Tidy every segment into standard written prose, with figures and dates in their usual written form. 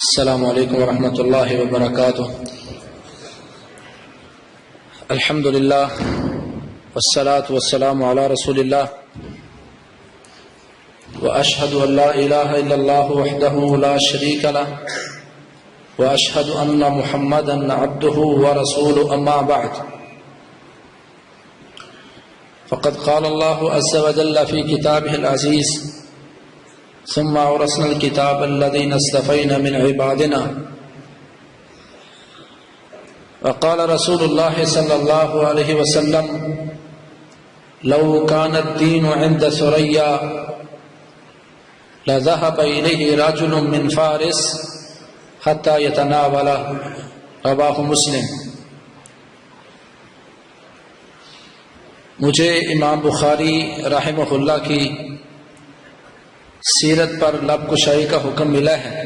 السلام علیکم ورحمۃ اللہ وبرکاتہ۔ الحمد للہ والصلاة والسلام علی رسول اللہ واشہد ان لا الہ الا اللہ وحدہ لا شریک لہ واشہد ان محمدا عبدہ ورسولہ اما بعد فقد قال اللہ عز وجل فی کتابہ العزیز ثم أورثنا الكتاب الذين اصطفينا من عبادنا وقال رسول الله صلى الله عليه وسلم لو كان الدين عند ثريا لذهب إليه رجل من فارس حتى يتناوله رواه مسلم۔ مجھے امام بخاری رحمہ اللہ کی سیرت پر لب کشائی کا حکم ملا ہے۔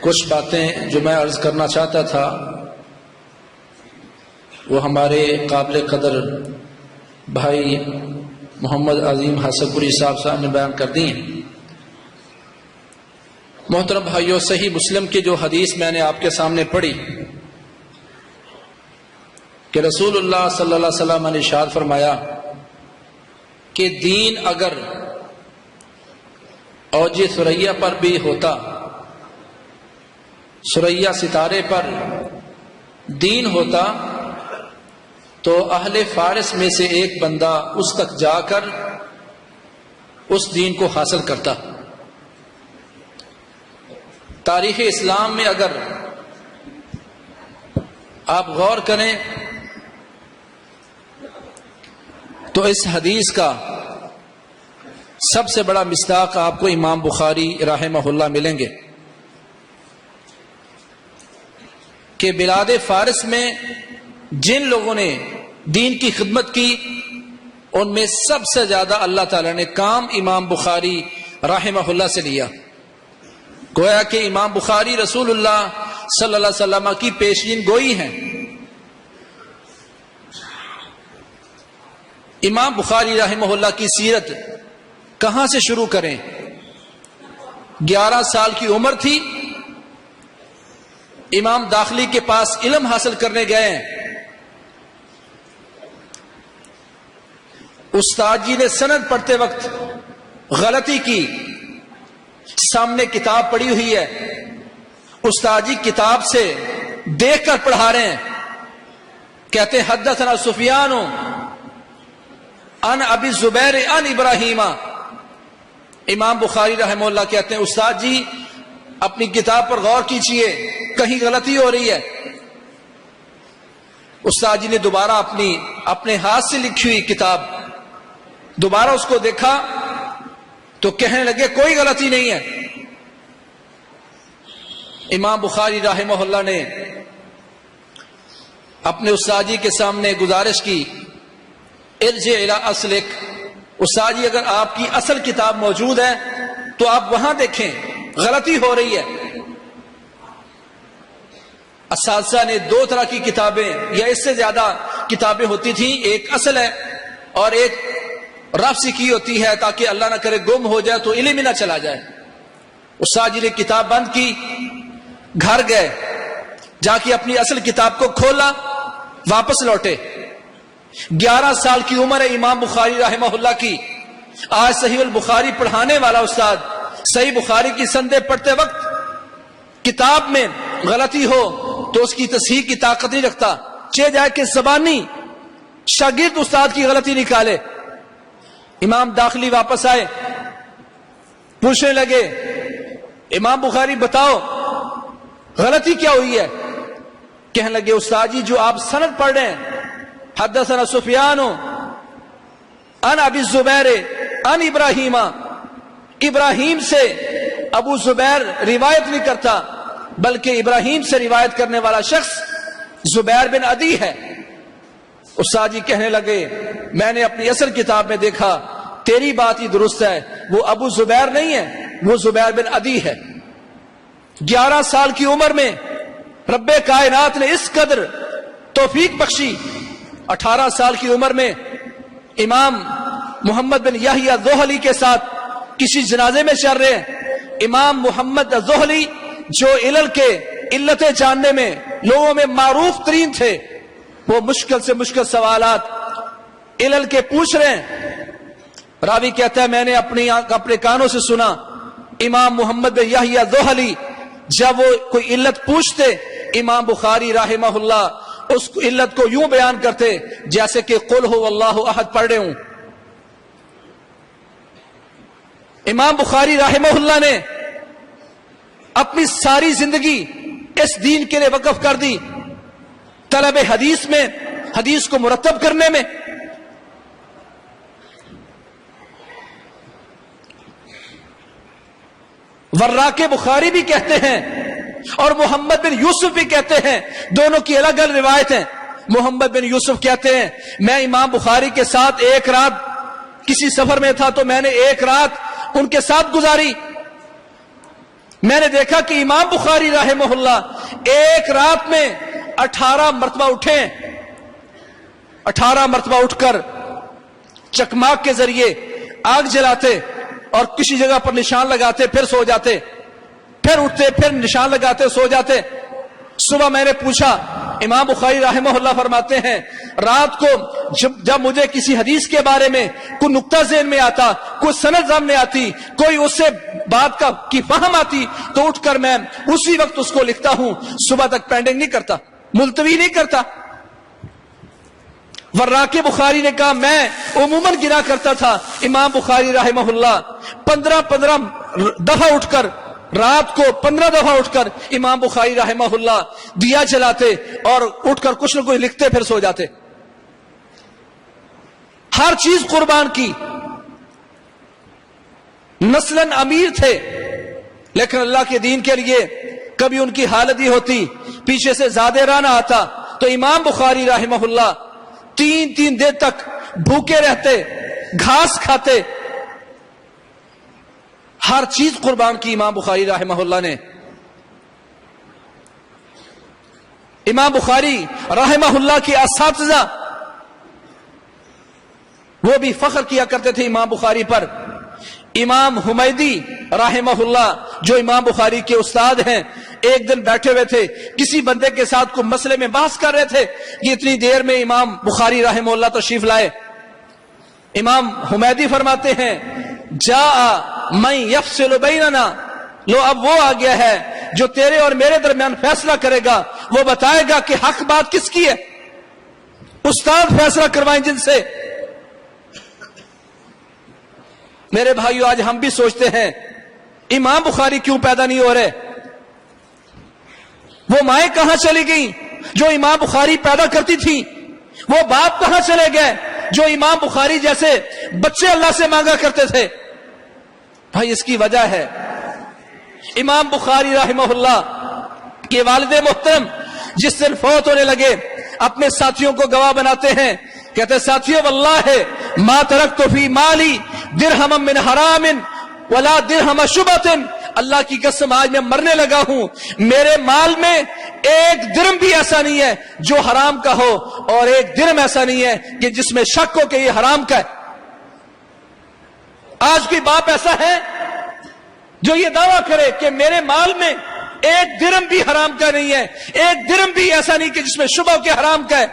کچھ باتیں جو میں عرض کرنا چاہتا تھا وہ ہمارے قابل قدر بھائی محمد عظیم حسن پوری صاحب نے بیان کر دی ہیں۔ محترم بھائیو، صحیح مسلم کی جو حدیث میں نے آپ کے سامنے پڑھی کہ رسول اللہ صلی اللہ علیہ وسلم نے ارشاد فرمایا کہ دین اگر اوج ثریا پر بھی ہوتا، ثریا ستارے پر دین ہوتا تو اہل فارس میں سے ایک بندہ اس تک جا کر اس دین کو حاصل کرتا۔ تاریخ اسلام میں اگر آپ غور کریں تو اس حدیث کا سب سے بڑا مصداق آپ کو امام بخاری رحمہ اللہ ملیں گے کہ بلاد فارس میں جن لوگوں نے دین کی خدمت کی ان میں سب سے زیادہ اللہ تعالی نے کام امام بخاری رحمہ اللہ سے لیا۔ گویا کہ امام بخاری رسول اللہ صلی اللہ علیہ وسلم کی پیشین گوئی ہیں۔ امام بخاری رحمہ اللہ کی سیرت کہاں سے شروع کریں؟ 11 سال کی عمر تھی، امام داخلی کے پاس علم حاصل کرنے گئے ہیں۔ استاد جی نے سند پڑھتے وقت غلطی کی، سامنے کتاب پڑھی ہوئی ہے، استاد جی کتاب سے دیکھ کر پڑھا رہے ہیں، کہتے ہیں حدثنا سفیان ان ابی زبیر ان ابراہیم۔ امام بخاری رحمہ اللہ کہتے ہیں استاد جی اپنی کتاب پر غور کیجئے، کہیں غلطی ہو رہی ہے۔ استاد جی نے دوبارہ اپنے ہاتھ سے لکھی ہوئی کتاب دوبارہ اس کو دیکھا تو کہنے لگے کوئی غلطی نہیں ہے۔ امام بخاری رحمہ اللہ نے اپنے استاد جی کے سامنے گزارش کی، ارجع الی اصلک، استاد جی اگر آپ کی اصل کتاب موجود ہے تو آپ وہاں دیکھیں، غلطی ہو رہی ہے۔ اساتذہ نے 2 طرح کی کتابیں یا اس سے زیادہ کتابیں ہوتی تھیں، ایک اصل ہے اور ایک رفع کی ہوتی ہے تاکہ اللہ نہ کرے گم ہو جائے تو علم ہی نہ چلا جائے۔ استاد جی نے کتاب بند کی، گھر گئے، جا کے اپنی اصل کتاب کو کھولا، واپس لوٹے۔ 11 سال کی عمر ہے امام بخاری رحمہ اللہ کی۔ آج صحیح البخاری پڑھانے والا استاد صحیح بخاری کی سندیں پڑھتے وقت کتاب میں غلطی ہو تو اس کی تصحیح کی طاقت نہیں رکھتا، چہ جائے کہ زبانی شاگرد استاد کی غلطی نکالے۔ امام داخلی واپس آئے، پوچھنے لگے امام بخاری بتاؤ غلطی کیا ہوئی ہے؟ کہنے لگے استاد جی جو آپ سند پڑھ رہے ہیں حدثنا سفیان ان ابی زبیر ان ابراہیم، ابراہیم سے ابو زبیر روایت نہیں کرتا بلکہ ابراہیم سے روایت کرنے والا شخص زبیر بن عدی ہے۔ استاد جی کہنے لگے میں نے اپنی اصل کتاب میں دیکھا تیری بات ہی درست ہے، وہ ابو زبیر نہیں ہے، وہ زبیر بن عدی ہے۔ 11 سال کی عمر میں رب کائنات نے اس قدر توفیق بخشی۔ 18 سال کی عمر میں امام محمد بن یحییٰ ذوہلی کے ساتھ کسی جنازے میں چل رہے ہیں، امام محمد الزہلی جو علل کے علتیں جاننے میں لوگوں میں معروف ترین تھے، وہ مشکل سے مشکل سوالات علل کے پوچھ رہے ہیں۔ راوی کہتا ہے میں نے اپنے کانوں سے سنا امام محمد بن یحییٰ الزہلی جب وہ کوئی علت پوچھتے، امام بخاری رحمہ اللہ اس علت کو یوں بیان کرتے جیسے کہ قل هو اللہ احد پڑھ رہے ہوں۔ امام بخاری رحمہ اللہ نے اپنی ساری زندگی اس دین کے لیے وقف کر دی، طلب حدیث میں، حدیث کو مرتب کرنے میں۔ وراق بخاری بھی کہتے ہیں اور محمد بن یوسف بھی کہتے ہیں، دونوں کی الگ الگ روایت ہیں۔ محمد بن یوسف کہتے ہیں میں امام بخاری کے ساتھ ایک رات کسی سفر میں تھا تو میں نے ایک رات ان کے ساتھ گزاری۔ میں نے دیکھا کہ امام بخاری رحمہ اللہ ایک رات میں 18 مرتبہ اٹھے، 18 مرتبہ اٹھ کر چکماک کے ذریعے آگ جلاتے اور کسی جگہ پر نشان لگاتے، پھر سو جاتے، پھر اٹھتے، پھر نشان لگاتے، سو جاتے۔ صبح میں نے پوچھا، امام بخاری رحمہ اللہ فرماتے ہیں رات کو جب مجھے کسی حدیث کے بارے میں کوئی نقطہ ذہن میں آتا، کوئی سند ذہن میں آتی، کوئی اس سے بات کی فہم آتی تو اٹھ کر میں اسی وقت اس کو لکھتا ہوں، صبح تک پینڈنگ نہیں کرتا، ملتوی نہیں کرتا۔ وراق بخاری نے کہا میں عموماً گنا کرتا تھا امام بخاری رحمہ اللہ 15 دفعہ اٹھ کر، رات کو 15 دفعہ اٹھ کر امام بخاری رحمہ اللہ دیا جلاتے اور اٹھ کر کچھ نہ کچھ لکھتے، پھر سو جاتے۔ ہر چیز قربان کی، نسلاً امیر تھے لیکن اللہ کے دین کے لیے کبھی ان کی حالت ہی ہوتی پیچھے سے زیادہ راہ نہ آتا تو امام بخاری رحمہ اللہ 3 دن تک بھوکے رہتے، گھاس کھاتے، ہر چیز قربان کی امام بخاری رحمہ اللہ نے۔ امام بخاری رحمہ اللہ کے اساتذہ وہ بھی فخر کیا کرتے تھے امام بخاری پر۔ امام حمیدی رحمہ اللہ جو امام بخاری کے استاد ہیں، ایک دن بیٹھے ہوئے تھے، کسی بندے کے ساتھ کوئی مسئلے میں بحث کر رہے تھے کہ اتنی دیر میں امام بخاری رحمہ اللہ تشریف لائے۔ امام حمیدی فرماتے ہیں جا من یفصل بیننا، لو اب وہ آ گیا ہے جو تیرے اور میرے درمیان فیصلہ کرے گا، وہ بتائے گا کہ حق بات کس کی ہے۔ استاد فیصلہ کروائیں جن سے۔ میرے بھائیو آج ہم بھی سوچتے ہیں امام بخاری کیوں پیدا نہیں ہو رہے، وہ مائیں کہاں چلی گئیں جو امام بخاری پیدا کرتی تھی، وہ باپ کہاں چلے گئے جو امام بخاری جیسے بچے اللہ سے مانگا کرتے تھے۔ بھائی اس کی وجہ ہے امام بخاری رحمہ اللہ کے والد محترم جس دن فوت ہونے لگے اپنے ساتھیوں کو گواہ بناتے ہیں، کہتے ساتھیوں واللہ ما ترکت فی مالی درہم من حرام ولا درہم شبہۃ، اللہ کی قسم آج میں مرنے لگا ہوں، میرے مال میں ایک درم بھی ایسا نہیں ہے جو حرام کا ہو اور ایک درم ایسا نہیں ہے کہ جس میں شک ہو کہ یہ حرام کا ہے۔ آج کوئی باپ ایسا ہے جو یہ دعویٰ کرے کہ میرے مال میں ایک درم بھی حرام کا نہیں ہے، ایک درم بھی ایسا نہیں کہ جس میں شبہ ہو کہ حرام کا ہے۔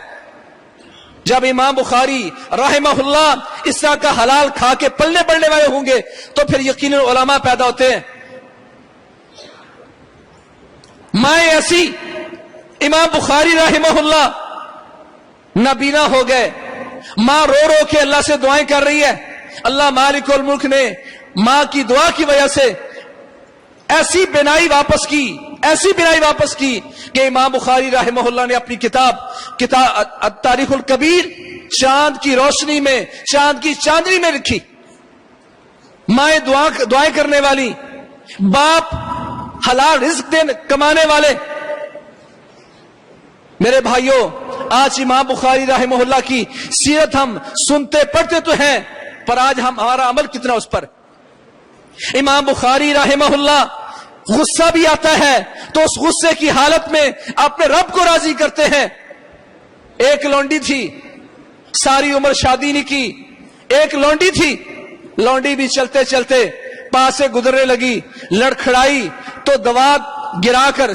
جب امام بخاری رحمہ اللہ اس طرح کا حلال کھا کے پلنے بڑھنے والے ہوں گے تو پھر یقیناً علماء پیدا ہوتے ہیں۔ مائیں ایسی امام بخاری رحمہ اللہ نابینا ہو گئے، ماں رو رو کے اللہ سے دعائیں کر رہی ہے، اللہ مالک الملک نے ماں کی دعا کی وجہ سے ایسی بینائی واپس کی کہ امام بخاری رحمہ اللہ نے اپنی کتاب تاریخ الکبیر چاند کی روشنی میں، چاند کی چاندنی میں لکھی۔ مائیں دعائیں کرنے والی، باپ حلال رزق کمانے والے۔ میرے بھائیوں آج امام بخاری رحمہ اللہ کی سیرت ہم سنتے پڑھتے تو ہیں پر آج ہمارا عمل کتنا اس پر۔ امام بخاری رحمہ اللہ غصہ بھی آتا ہے تو اس غصے کی حالت میں اپنے رب کو راضی کرتے ہیں۔ ایک لونڈی تھی، ساری عمر شادی نہیں کی، ایک لونڈی تھی، لونڈی بھی چلتے چلتے پاس سے گزرنے لگی، لڑکھڑائی تو دوات گرا کر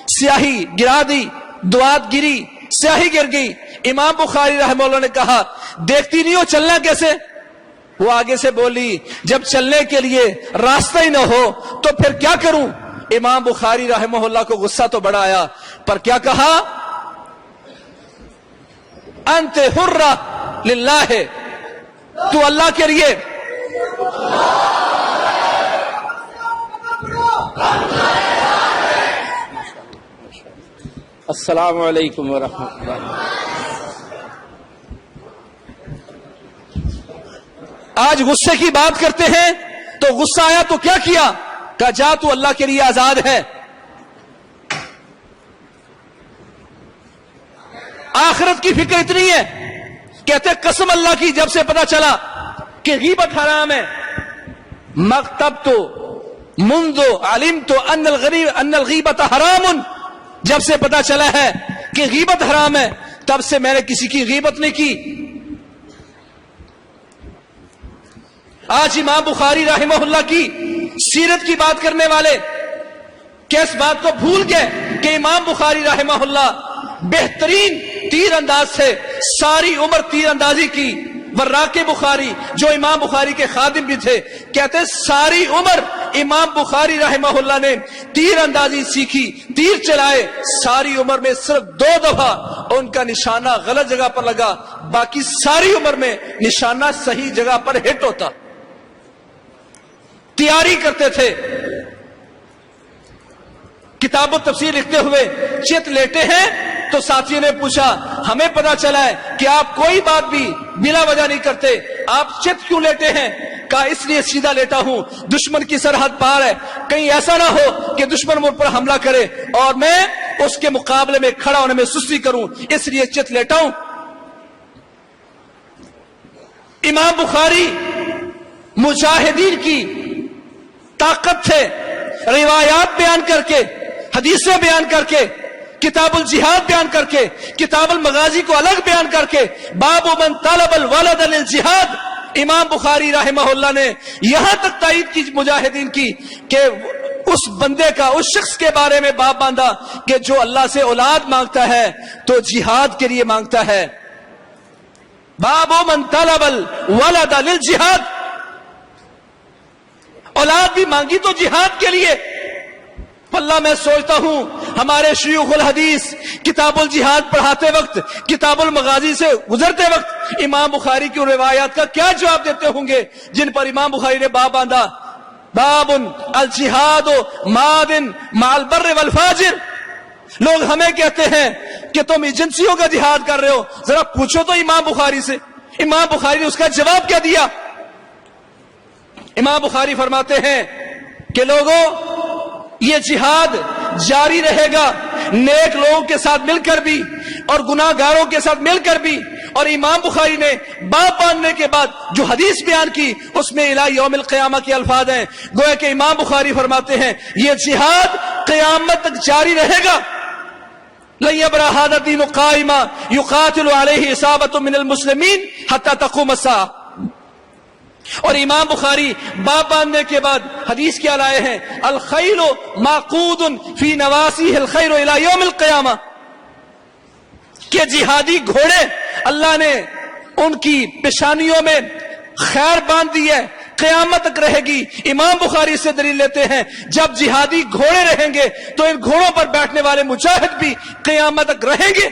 سیاہی گرا دی، دوات گری، سیاہی گر گئی۔ امام بخاری رحمہ اللہ نے کہا دیکھتی نہیں ہو چلنا کیسے؟ وہ آگے سے بولی جب چلنے کے لیے راستہ ہی نہ ہو تو پھر کیا کروں؟ امام بخاری رحمہ اللہ کو غصہ تو بڑا آیا، پر کیا کہا؟ انت حرہ للہ، تو اللہ کے لیے السلام علیکم ورحمۃ اللہ۔ آج غصے کی بات کرتے ہیں تو غصہ آیا تو کیا کیا؟ کہا جا تو اللہ کے لیے آزاد ہے۔ آخرت کی فکر اتنی ہے، کہتے قسم اللہ کی جب سے پتا چلا کہ غیبت حرام ہے، مکتب تو منذ علمت ان الغیبت حرام، جب سے پتا چلا ہے کہ غیبت حرام ہے تب سے میں نے کسی کی غیبت نہیں کی۔ آج امام بخاری رحمہ اللہ کی سیرت کی بات کرنے والے کس بات کو بھول گئے کہ امام بخاری رحمہ اللہ بہترین تیر انداز سے ساری عمر تیر اندازی کی۔ وراق بخاری جو امام بخاری کے خادم بھی تھے کہتے ساری عمر امام بخاری رحمہ اللہ نے تیر اندازی سیکھی، تیر چلائے، ساری عمر میں صرف 2 دفعہ ان کا نشانہ غلط جگہ پر لگا، باقی ساری عمر میں نشانہ صحیح جگہ پر ہٹ ہوتا۔ تیاری کرتے تھے، کتاب و تفسیر لکھتے ہوئے چت لیٹے ہیں تو ساتھیوں نے پوچھا ہمیں پتا چلا ہے کہ آپ کوئی بات بھی بلا وجہ نہیں کرتے، آپ چت کیوں لیٹے ہیں؟ کہا اس لیے سیدھا لیٹا ہوں، دشمن کی سرحد پار ہے، کہیں ایسا نہ ہو کہ دشمن مجھ پر حملہ کرے اور میں اس کے مقابلے میں کھڑا ہونے میں سستی کروں، اس لیے چت لیٹا ہوں۔ امام بخاری مجاہدین کی طاقت تھے، روایات بیان کر کے، حدیثیں بیان کر کے، کتاب الجہاد بیان کر کے، کتاب المغازی کو الگ بیان کر کے، باب من طلب الولد للجہاد، امام بخاری رحمہ اللہ نے یہاں تک تائید کی مجاہدین کی کہ اس بندے کا، اس شخص کے بارے میں باب باندھا کہ جو اللہ سے اولاد مانگتا ہے تو جہاد کے لیے مانگتا ہے۔ باب من طلب الولد للجہاد، اولاد بھی مانگی تو جہاد کے لیے۔ واللہ میں سوچتا ہوں ہمارے شیوخ الحدیث کتاب الجہاد پڑھاتے وقت، کتاب المغازی سے گزرتے وقت امام بخاری کی روایات کا کیا جواب دیتے ہوں گے جن پر امام بخاری نے باب باندھا، باب الجہاد ماد مع البر والفاجر۔ لوگ ہمیں کہتے ہیں کہ تم ایجنسیوں کا جہاد کر رہے ہو، ذرا پوچھو تو امام بخاری سے، امام بخاری نے اس کا جواب کیا دیا؟ امام بخاری فرماتے ہیں کہ لوگوں یہ جہاد جاری رہے گا، نیک لوگوں کے ساتھ مل کر بھی اور گناہ گاروں کے ساتھ مل کر بھی۔ اور امام بخاری نے باب باندھنے کے بعد جو حدیث بیان کی اس میں الہ یوم القیامہ کے الفاظ ہیں، گویا کہ امام بخاری فرماتے ہیں یہ جہاد قیامت تک جاری رہے گا۔ لن يبرأ هذا الدين قائما يقاتل عليه عصابة من المسلمين حتى تقوم الساعة۔ اور امام بخاری باب باندھنے کے بعد حدیث کیا لائے ہیں؟ الخیل معقود فی نواسیہ الخیر الی یوم القیامہ، کہ جہادی گھوڑے اللہ نے ان کی پیشانیوں میں خیر باندھ دی ہے، قیامت تک رہے گی۔ امام بخاری سے دلیل لیتے ہیں جب جہادی گھوڑے رہیں گے تو ان گھوڑوں پر بیٹھنے والے مجاہد بھی قیامت تک رہیں گے۔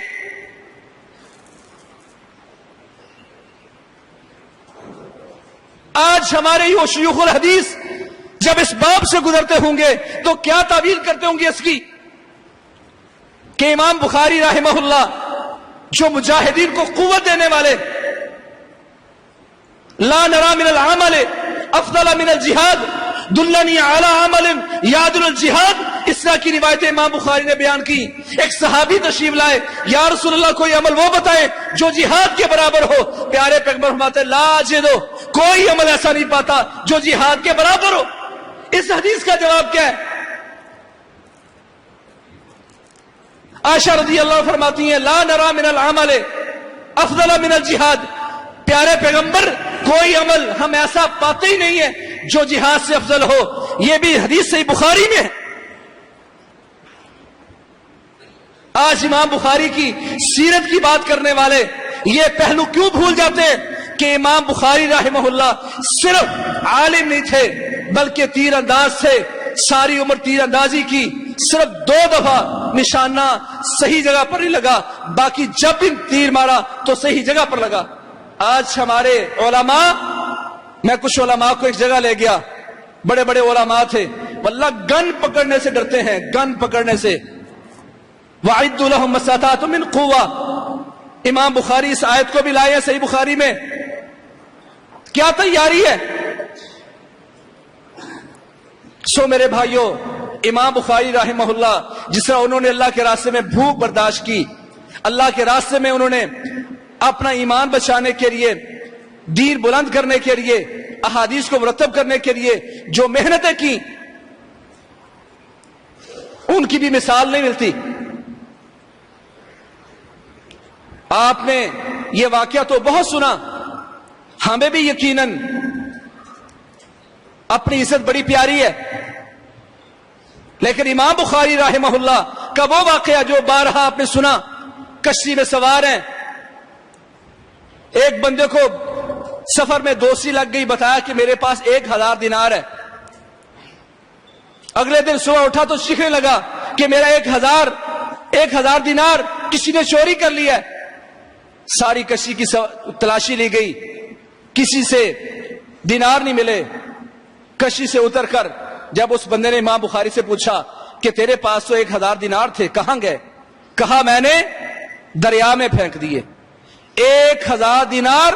آج ہمارے یہ شیوخ الحدیث جب اس باب سے گزرتے ہوں گے تو کیا تعبیر کرتے ہوں گے اس کی کہ امام بخاری رحمہ اللہ جو مجاہدین کو قوت دینے والے، لا نرى من العمل افضل من الجہاد دلنی علی عمل یعدل الجہاد، اس طرح کی روایت امام بخاری نے بیان کی۔ ایک صحابی تشریف لائے، یا رسول اللہ کوئی عمل وہ بتائیں جو جہاد کے برابر ہو۔ پیارے پیغمبر فرماتے لا اجدو، کوئی عمل ایسا نہیں پاتا جو جہاد کے برابر ہو۔ اس حدیث کا جواب کیا ہے؟ عائشہ رضی اللہ فرماتی ہیں لا نرى من العمل افضل من الجہاد، پیارے پیغمبر کوئی عمل ہم ایسا پاتے ہی نہیں ہے جو جہاد سے افضل ہو. یہ بھی حدیث صحیح بخاری میں ہے. آج امام بخاری کی سیرت کی بات کرنے والے یہ پہلو کیوں بھول جاتے ہیں کہ امام بخاری رحمہ اللہ صرف عالم نہیں تھے بلکہ تیر انداز تھے. ساری عمر تیر اندازی کی, صرف 2 دفعہ نشانہ صحیح جگہ پر نہیں لگا, باقی جب بھی تیر مارا تو صحیح جگہ پر لگا. آج ہمارے علماء, میں کچھ علماء کو ایک جگہ لے گیا, بڑے بڑے علماء تھے, واللہ گن پکڑنے سے ڈرتے ہیں, گن پکڑنے سے. وَأَعِدُّوا لَهُم مَّا اسْتَطَعْتُم مِّن قُوَّةٍ. امام بخاری اس آیت کو بھی لائے ہیں صحیح بخاری میں. کیا تیاری ہے؟ سو میرے بھائیوں, امام بخاری رحمہ اللہ جس طرح انہوں نے اللہ کے راستے میں بھوک برداشت کی, اللہ کے راستے میں انہوں نے اپنا ایمان بچانے کے لیے, دین بلند کرنے کے لیے, احادیث کو مرتب کرنے کے لیے جو محنتیں کی, ان کی بھی مثال نہیں ملتی. آپ نے یہ واقعہ تو بہت سنا, ہمیں بھی یقیناً اپنی عزت بڑی پیاری ہے, لیکن امام بخاری رحمہ اللہ کا وہ واقعہ جو بارہا آپ نے سنا, کشتی میں سوار ہیں, ایک بندے کو سفر میں دوستی لگ گئی, بتایا کہ میرے پاس 1000 دینار ہے. اگلے دن صبح اٹھا تو سیکھنے لگا کہ میرا 1000 دینار کسی نے چوری کر لیا ہے. ساری کشتی کی تلاشی لی گئی, کسی سے دینار نہیں ملے. کشتی سے اتر کر جب اس بندے نے امام بخاری سے پوچھا کہ تیرے پاس تو 1000 دینار تھے, کہاں گئے؟ کہا میں نے دریا میں پھینک دیے. 1000 دینار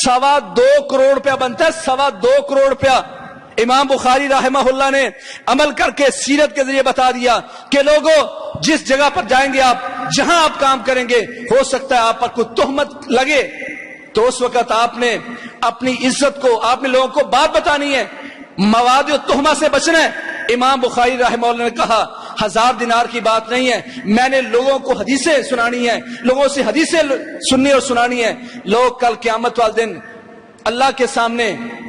2.25 کروڑ روپیہ بنتا ہے, 2.25 کروڑ روپیہ. امام بخاری رحمہ اللہ نے عمل کر کے سیرت کے ذریعے بتا دیا کہ لوگوں, جس جگہ پر جائیں گے آپ, جہاں آپ کام کریں گے, ہو سکتا ہے آپ پر کوئی تہمت لگے, تو اس وقت آپ نے اپنی عزت کو, آپ نے لوگوں کو بات بتانی ہے, مواد و تہمہ سے بچنا ہے. امام بخاری رحمہ اللہ نے کہا 1000 دینار کی بات نہیں ہے, میں نے لوگوں کو حدیثیں سنانی ہے, لوگوں سے حدیثیں سننی اور سنانی ہے. لوگ کل قیامت والے دن اللہ کے سامنے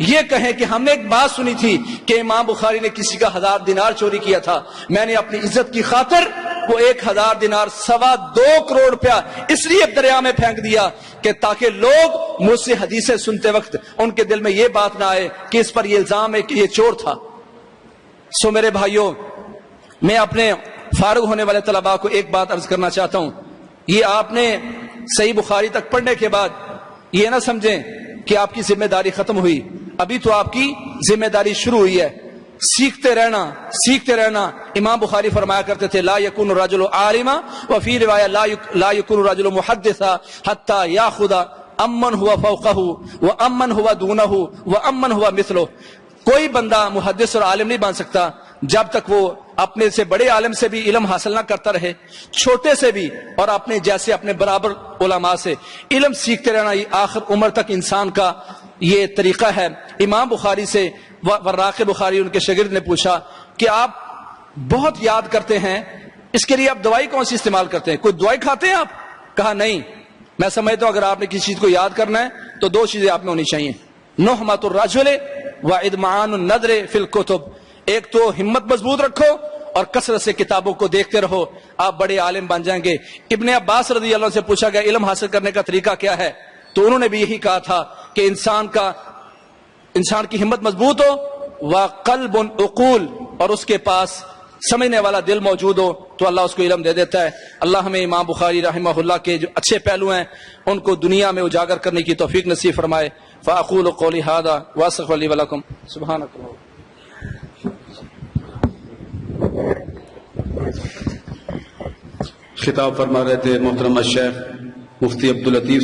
یہ کہیں کہ ہم نے ایک بات سنی تھی کہ امام بخاری نے کسی کا 1000 دینار چوری کیا تھا, میں نے اپنی عزت کی خاطر وہ 1000 دینار 2.25 کروڑ روپیہ اس لیے دریا میں پھینک دیا کہ تاکہ لوگ مجھ سے حدیثیں سنتے وقت ان کے دل میں یہ بات نہ آئے کہ اس پر یہ الزام ہے کہ یہ چور تھا. سو میرے بھائیوں, میں اپنے فارغ ہونے والے طلباء کو ایک بات عرض کرنا چاہتا ہوں. یہ آپ نے صحیح بخاری تک پڑھنے کے بعد یہ نہ سمجھیں کہ آپ کی ذمہ داری ختم ہوئی, ابھی تو آپ کی ذمہ داری شروع ہوئی ہے. سیکھتے رہنا, سیکھتے رہنا. امام بخاری فرمایا کرتے تھے لا یکون الرجل عالما وفی روایہ لا یکون الرجل محدثا حتی یاخذ امن ہوا فوقہ وامن ہوا دونہ وامن ہوا مثلہ. کوئی بندہ محدث اور عالم نہیں بن سکتا جب تک وہ اپنے سے بڑے عالم سے بھی علم حاصل نہ کرتا رہے, چھوٹے سے بھی اور اپنے جیسے اپنے برابر علماء سے علم سیکھتے رہنا. یہ آخر عمر تک انسان کا یہ طریقہ ہے. امام بخاری سے وراق بخاری ان کے شاگرد نے پوچھا کہ آپ بہت یاد کرتے ہیں, اس کے لیے آپ دوائی کون سی استعمال کرتے ہیں, کوئی دوائی کھاتے ہیں آپ؟ کہا نہیں, میں سمجھتا ہوں اگر آپ نے کسی چیز کو یاد کرنا ہے تو 2 چیزیں آپ میں ہونی چاہیے, نحمت الرجل وادمان النظر فی الکتب. ایک تو ہمت مضبوط رکھو اور کثرت سے کتابوں کو دیکھتے رہو, آپ بڑے عالم بن جائیں گے. ابن عباس رضی اللہ عنہ سے پوچھا گیا علم حاصل کرنے کا طریقہ کیا ہے, تو انہوں نے بھی یہی کہا تھا کہ انسان کی ہمت مضبوط ہو, وقلب عقول, اور اس کے پاس سمجھنے والا دل موجود ہو تو اللہ اس کو علم دے دیتا ہے. اللہ ہمیں امام بخاری رحمہ اللہ کے جو اچھے پہلو ہیں ان کو دنیا میں اجاگر کرنے کی توفیق نصیب فرمائے. فاقول قولی ھذا واستغفر لی ولکم. سبحانک اللہم. خطاب فرما رہے تھے محترم الشیخ مفتی عبداللطیف